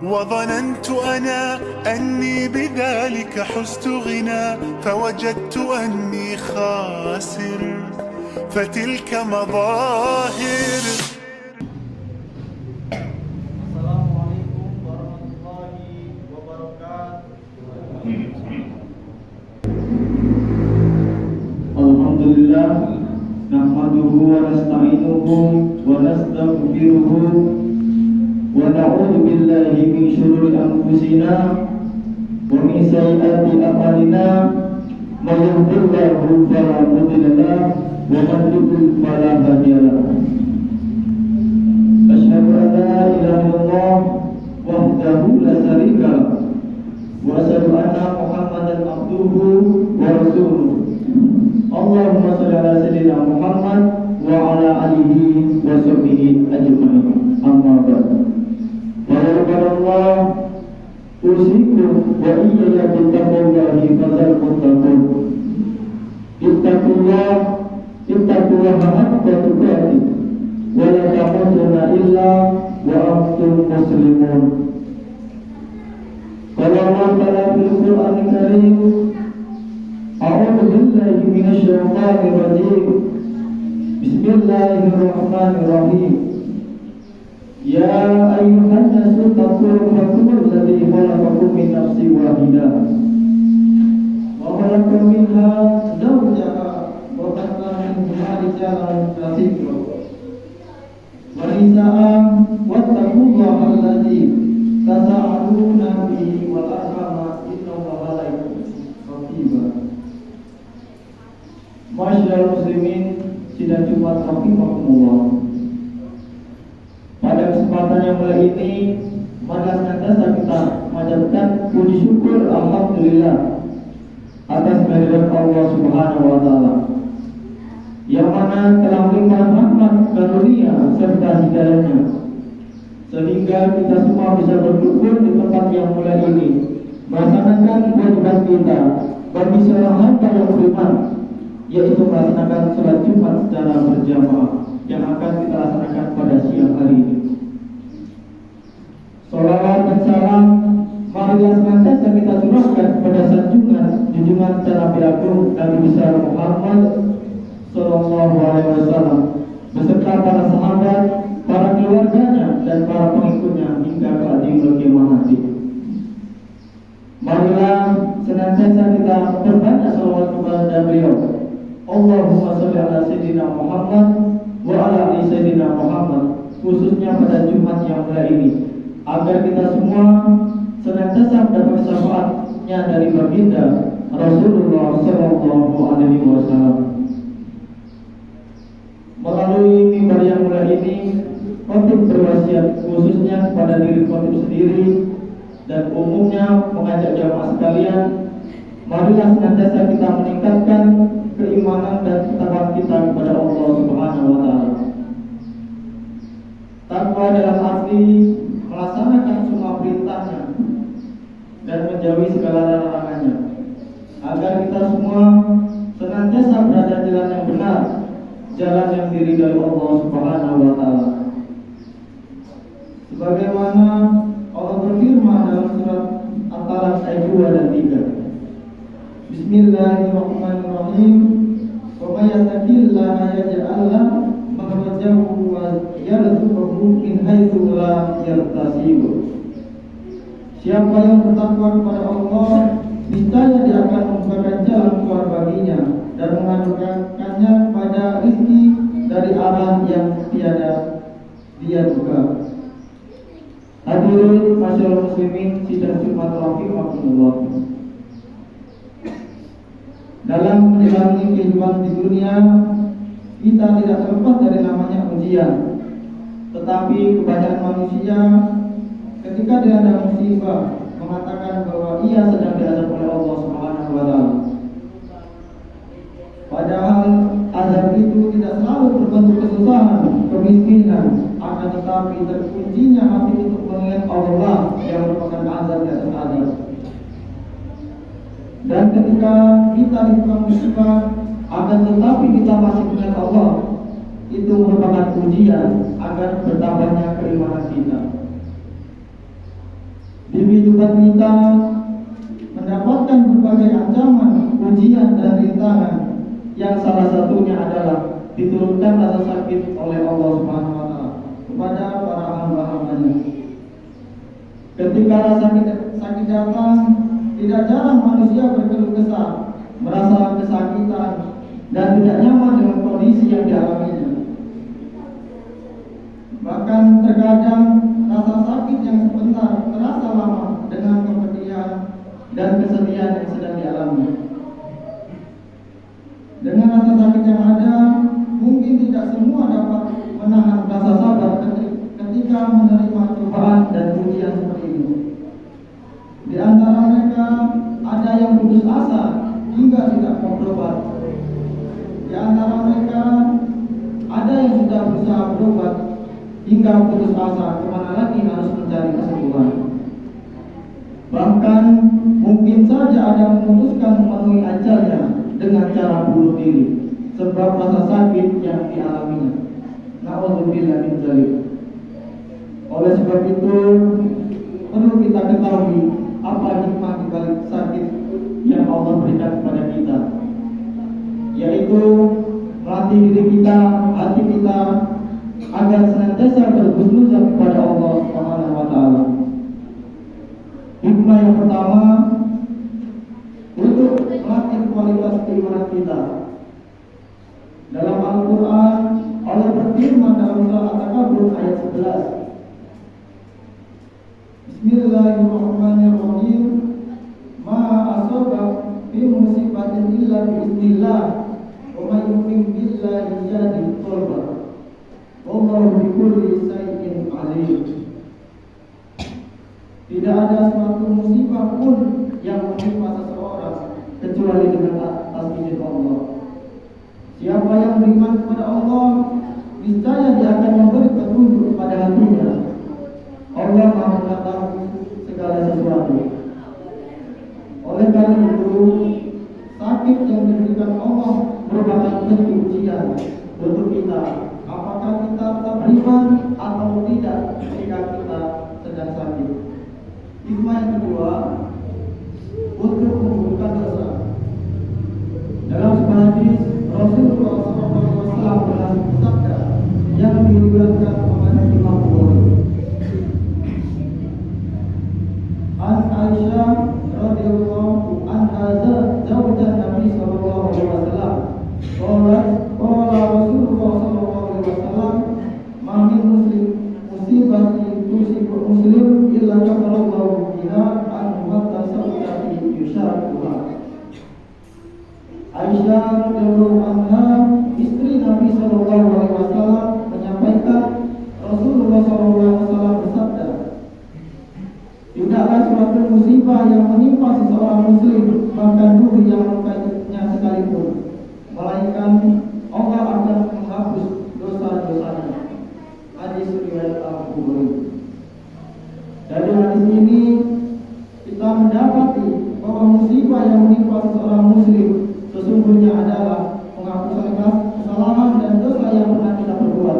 وظننت أنا أني بذلك حزت غنى فوجدت أني خاسر فتلك مظاهر. السلام عليكم ورحمة الله وبركاته. الحمد لله نحمده ونستعينه ونستغفره ونعوذ بالله من شرور أنفسنا ومن سيئات أعمالنا من يهد الله فلا مضل له ومن يضلل فلا هادي له. أشهد أن لا إله إلا الله وحده لا شريك له وأشهد أن محمدا عبده ورسوله. اللهم صل على سيدنا محمد وعلى آله وصحبه أجمعين. أما بعد فيا الله أوصيكم وإياي بتقوى الله فليتقون. اتقوا الله حق تقاته ولا تموتن إلا وأنتم مسلمون. قال الله تعالى في القرآن الكريم: أعوذ بالله من الشيطان الرجيم. بسم الله الرحمن الرحيم. يا أيها الناس اتقوا ربكم الذي خلقكم من نفس واحدة وخلق منها زوجها وبث منهما رجالا كثيرا ونساء واتقوا الله الذي تساءلون به والأرحام إن الله عليكم رقيبا. Masyaallah muslimin sidang Jumat rahimakumullah. Pada kesempatan yang mulia ini, mari senantiasa kita mengucapkan puji syukur alhamdulillah atas kehadiran Allah Subhanahu wa taala yang mana telah memberikan rahmat karunia serta hidayahnya sehingga kita semua bisa berkumpul di tempat yang mulia ini melaksanakan kewajiban kita bagi seorang hamba yang beriman, yaitu melaksanakan sholat Jumat secara berjamaah yang akan kita laksanakan pada siang hari ini. Salawat dan salam marilah senantiasa kita curahkan pada junjungan Nabi Agung Nabi besar Muhammad Sallallahu Alaihi Wasallam beserta para sahabat, para keluarganya dan para pengikutnya hingga ke akhir kiamat nanti. Marilah senantiasa kita berbanyak salawat kepada beliau. Allahumma sholli ala sayyidina Muhammad wa ala ali sayyidina Muhammad, khususnya pada Jumat yang mulia ini, agar kita semua senantiasa mendapat syafaatnya dari baginda Rasulullah Sallallahu Alaihi Wasallam. Melalui mimbar yang mulia ini, khotib berwasiat khususnya kepada diri khotib sendiri dan umumnya mengajak jamaah sekalian, marilah senantiasa kita meningkatkan keimanan dan ketakwaan kita kepada Allah Subhanahu wa taala. Takwa dalam arti melaksanakan semua perintahnya dan menjauhi segala larangannya, agar kita semua senantiasa berada di jalan yang benar, jalan yang diridhai Allah Subhanahu wa taala. Sebagaimana Allah berfirman dalam surat At-Talaq ayat 2 dan 3. Bismillahirrahmanirrahim. Wa may yattaqillaha yaj'al lahu makhrajan wa yarzuqhu min haitsu la yahtasib. Siapa yang bertakwa kepada Allah, niscaya Dia akan membukakan jalan keluar baginya dan menganugerahkannya pada rezeki dari arah yang tiada Dia duga. Hadirin masyaallah muslimin sidang Jumat rahimakumullah. Dalam menjalani kehidupan di dunia, kita tidak terlepas dari namanya ujian. Tetapi kebanyakan manusia ketika dihadap musibah mengatakan bahwa ia sedang diazab oleh Allah Subhanahu wa taala. Padahal azab itu tidak selalu berbentuk kesusahan, kemiskinan, akan tetapi terkuncinya hati untuk mengingat Allah yang merupakan azab di atas azab. Dan ketika kita ditimpa musibah, akan tetapi kita masih mengingat Allah, itu merupakan ujian agar bertambahnya keimanan kita. Di kehidupan kita mendapatkan berbagai ancaman, ujian dan rintangan, yang salah satunya adalah diturunkan rasa sakit oleh Allah Subhanahu wa taala kepada para hamba-hambanya. Ketika rasa sakit datang, tidak jarang manusia berkeluh kesah, merasa kesakitan dan tidak nyaman dengan kondisi yang dialaminya. Bahkan terkadang rasa sakit yang sebentar terasa lama dengan kepedihan dan kesedihan yang sedang dialami. Dengan rasa sakit yang ada, mungkin tidak semua dapat menahan rasa sabar ketika menerima cobaan dan ujian seperti ini. Di antara mereka ada yang putus asa hingga tidak mau berobat. Di antara mereka ada yang sudah berusaha berobat hingga putus asa, kemana lagi harus mencari kesembuhan. Bahkan mungkin saja ada yang memutuskan memenuhi ajalnya dengan cara bunuh diri sebab rasa sakit yang dialaminya. Na'udzubillah min dzalik. Oleh sebab itu perlu kita ketahui apa hikmah di balik sakit yang Allah berikan kepada kita, yaitu melatih diri kita, hati kita agar senantiasa berhusnuzan kepada Allah Subhanahu wa taala. Hikmah yang pertama, untuk melatih kualitas keimanan kita. Dalam Al-Quran, Allah berfirman dalam surah At-Takabur ayat 11. Bismillahirrahmanirrahim. Ma asaba fi musibatin illa biiznillah, wa may yu'min billahi yahdi qalbah. Wallahu bikulli shay'in alim. Tidak ada suatu musibah pun yang menimpa seseorang kecuali dengan atas izin Allah. Siapa yang beriman kepada Allah, niscaya dia akan memberi petunjuk kepada hatinya. Allah Maha mengetahui segala sesuatu. Oleh karena itu, sakit yang diberikan Allah merupakan bentuk ujian untuk kita. Apakah kita tetap beriman atau tidak ketika kita sedang sakit. Hikmah yang kedua, untuk menggugurkan dosa. Dalam sebuah hadis, Rasulullah SAW pernah bersabda yang diriwayatkan oleh Imam Bukhari. An Aisyah radhiyallahu anha zawjah Nabi sallallahu alaihi wasallam. Qala Rasulullah sallallahu alaihi wasallam, "Ma min musibatin tusibu muslim illa kafarallahu biha an hatta sabati yusyarakuha." Aisyah radhiyallahu anha, istri Nabi sallallahu alaihi wasallam, menyampaikan Rasulullah sallallahu alaihi wasallam bersabda, tidaklah suatu musibah yang menimpa seseorang muslim, bahkan duri yang melukainya sekalipun, melainkan Allah akan menghapus dosa-dosanya. Hadis riwayat Al-Bukhari. Dari hadis ini kita mendapati bahwa musibah yang menimpa seseorang muslim sesungguhnya adalah penghapusan kesalahan dan dosa yang pernah kita perbuat.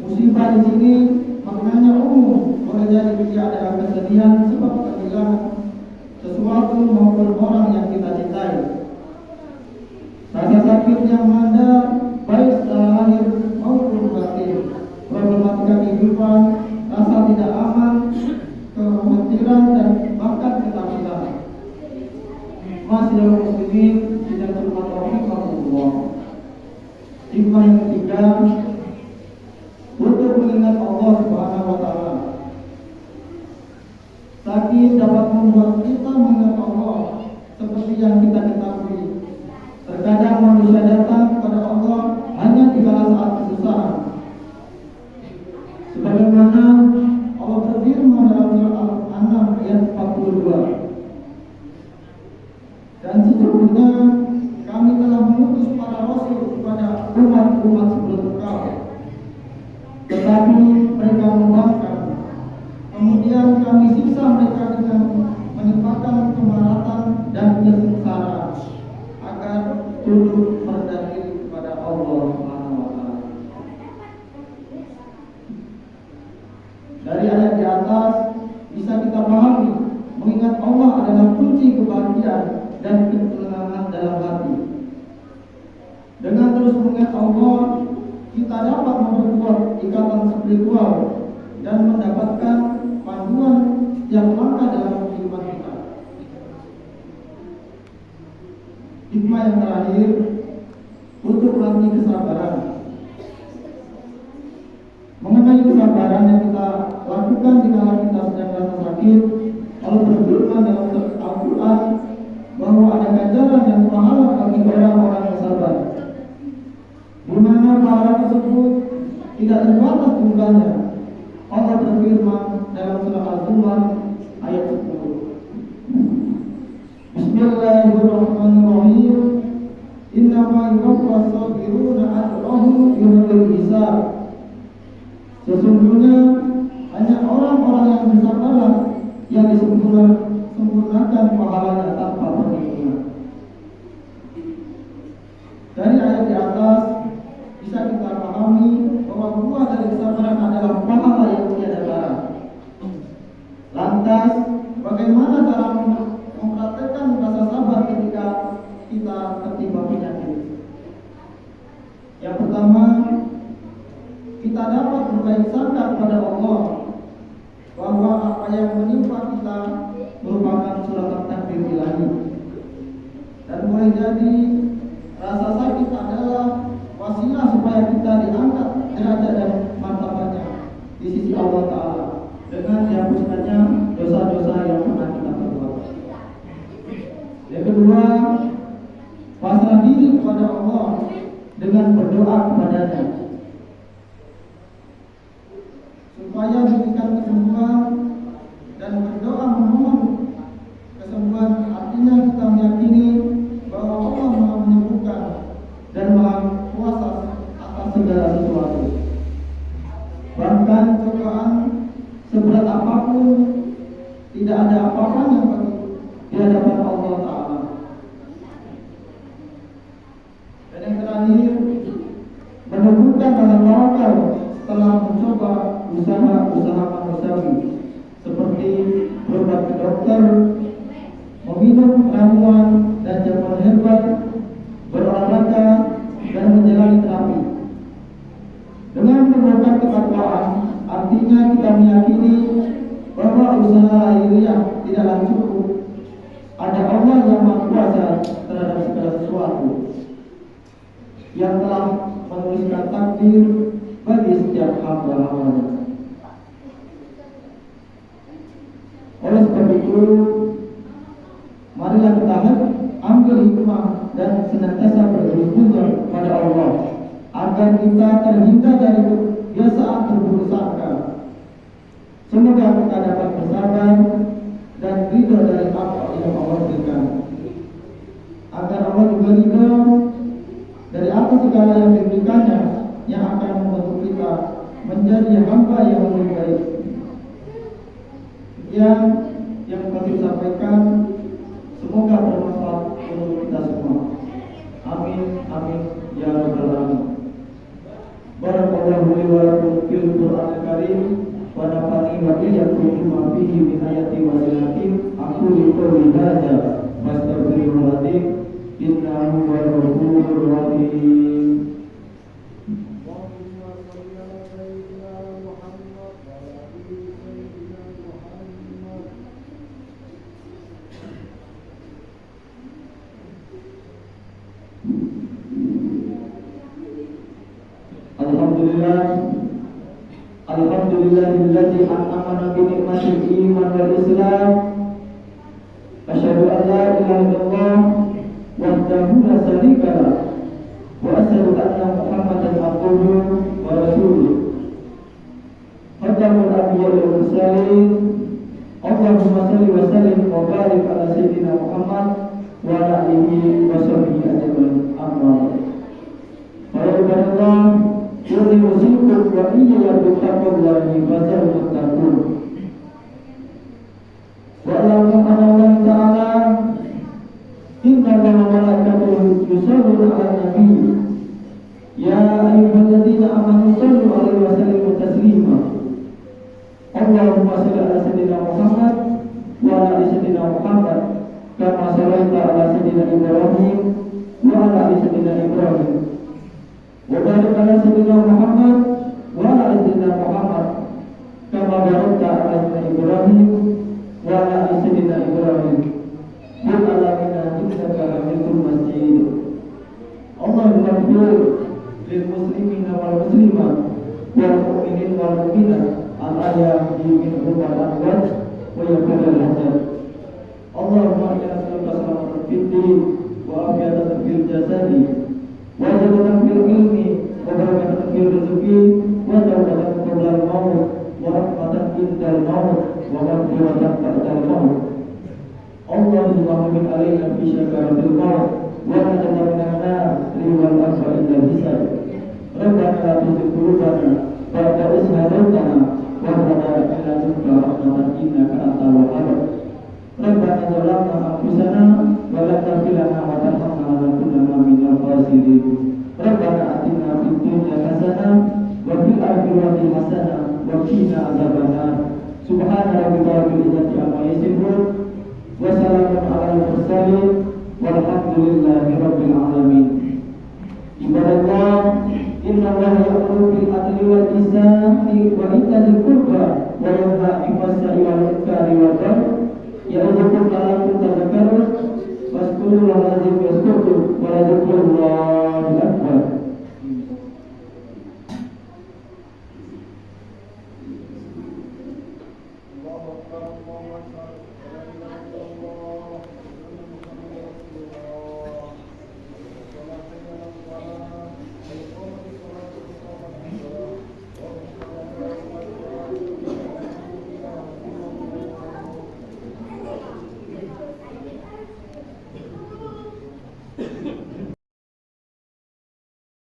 Musibah di sini maknanya umum, boleh jadi dia ada kesedihan sebab kehilangan sesuatu maupun orang yang kita cintai. Rasa sakit yang melanda baik secara lahir maupun batin, problematika kehidupan, rasa tidak aman, kekhawatiran dan bahkan ketakutan. Masih dalam muslimin tidak terpataukan Allah. Hikmah yang ketiga, untuk mengingat Allah Subhanahu wa taala. Sakit dapat membuat kita mengingat Allah seperti yang kita ketahui. Terkadang manusia datang kepada Allah hanya di kala saat kesusahan. Sebagaimana Allah berfirman dalam surah Al-An'am ayat 42. Dan sesungguhnya kami telah mengutus para rasul kepada umat-umat sebelum engkau, tetapi mereka membangkang. Kemudian kami siksa mereka dengan menimpakan kemaratan dan kesengsaraan, agar tunduk merendah diri kepada Allah Subhanahu wa taala. Dari ayat di atas bisa yang terakhir, untuk melatih kesabaran. Mengenai kesabaran yang kita lakukan di kala kita sedang rasa sakit, Allah berfirman dalam Al-Quran bahwa ada ganjaran dan pahala bagi orang-orang yang sabar, di mana pahala tersebut tidak terbatas jumlahnya. Allah berfirman dalam surah Az-Zumar ayat 10. Bismillahirrahmanirrahim. Innama yuwaffas sabiruna ajrahum bighairi hisab. Sesungguhnya hanya orang-orang yang bersabar yang disempurnakan pahalanya tanpa perhitungan. Dari ayat di atas bisa kita pahami bahwa buah dari kesabaran adalah pahala yang tiada tara. Lantas, bagaimana cara mempraktekkan rasa sabar ketika kita tertimpa penyakit? Yang pertama, kita dapat berbaik sangka kepada Allah bahwa apa yang menimpa kita merupakan suratan takdir ilahi, dan boleh jadi rasa sakit adalah wasilah supaya kita diangkat derajat dan martabatnya di sisi Allah Ta'ala dengan dihapuskannya dosa-dosa yang pernah kita perbuat. Yang kedua, pasrah diri kepada Allah dengan berdoa kepadanya supaya diberikan kesembuhan, dan berdoa memohon kesembuhan artinya kita meyakini bahwa Allah Maha menyembuhkan dan Maha kuasa atas segala sesuatu. Bahkan cobaan seberat apapun tidak ada apa-apa yang patut di hadapan Allah Ta'ala. Dan yang terakhir, menumbuhkan rasa tawakal setelah mencoba usaha-usaha manusiawi seperti berobat ke dokter, meminum ramuan dan jamuan herbal, berolahraga dan menjalani terapi. Dengan menumbuhkan ketakwaan, artinya kita meyakini bahwa usaha lahiriah tidaklah cukup. Ada Allah yang Maha Kuasa terhadap segala sesuatu, yang telah menuliskan takdir bagi setiap hamba-hambanya. Oleh sebab itu, marilah kita ambil hikmah dan senantiasa berhubungan pada Allah agar kita terhindar dari kebiasaan terburuk sangka. Semoga kita dapat bersabar dan ridho dari apa yang Allah berikan, agar Allah juga ridho dari apa segala yang diberikannya, yang akan membantu kita menjadi hamba yang lebih baik. Yang kami sampaikan, semoga bermanfaat untuk kita semua. Amin, amin, ya rabbal alamin. Barakallahu li wa lakum fil Qur'anil Karim wa nafa'ani wa iyyakum bima fihi min ayati wa ayatin. Aku qouli hadza fastaghfirullaha innahu huwal ghafurur rahim. Alhamdulillahilladzi an'amana bi ni'matil iman wal islam. Asyhadu an la ilaha illallah wahdahu la syarika lah wa asyhadu anna Muhammadan abduhu wa rasuluh. Khatamul anbiya'i wal mursalin. Allahumma shalli wa sallim wa barik ala sayyidina Muhammad wa ala alihi wa sahbihi ajmain. Amma ba'du. Yuri usikum wa iyya bittaqwallahi fasal muttaqun. Wa alamu anna Allah ta'ala inna Allaha wa malaikatahu yusalluna 'alan nabi. Ya ayyuhalladzina amanu sallu 'alaihi wa sallimu taslima. Allahumma shalli 'ala sayyidina Muhammad wa 'ala ali sayyidina Muhammad kama shallaita 'ala sayyidina Ibrahim wa 'ala ali sayyidina Ibrahim. Wa barik ala sayyidina Muhammad wa ala sayyidina Muhammad kama barakta ala sayyidina Ibrahim wa ala sayyidina Ibrahim fil alamin innaka innaka hamidul majid. Allahumma ighfir lil muslimina wal muslimat wal mu'minin wal mu'minat al ahya'i minhum wal amwat wa yaghfir lahum. Allahumma inna nas'aluka salamatan fid din wa afiyatan fil jasadi wa ziyadatan fil ilmi wa barakatan fil rizqi wa tawbatan qabla al-maut wa rahmatan indal maut wa maghfiratan ba'dal maut. Allahumma hamid alaina fi syakaratil maut wa najatan minan nar wal aswa indal hisab. Rabbana la tuzigh qulubana ba'da idh hadaytana wa hab lana min ladunka rahmatan innaka antal wahhab. Rabbana zalamna anfusana wa la taghfir lana wa tarhamna lanakunanna minal khasirin. Rabbana atina fid dunya hasanah wa fil akhirati hasanah wa qina adzabannar. Subhana rabbika rabbil izzati amma yasifun wa salamun alal mursalin walhamdulillahi rabbil alamin. Ibadallah, inna Allaha ya'muru bil adli wal ihsani wa itaa'il qurba wa yanha 'anil fahsya'i wal munkari wal baghi ya'idzukum la'allakum tadhakkarun. Fazkurullaha al-'azim yazkurkum wa la dzikrullahi akbar. الله أكبر الله أكبر لا إله إلا الله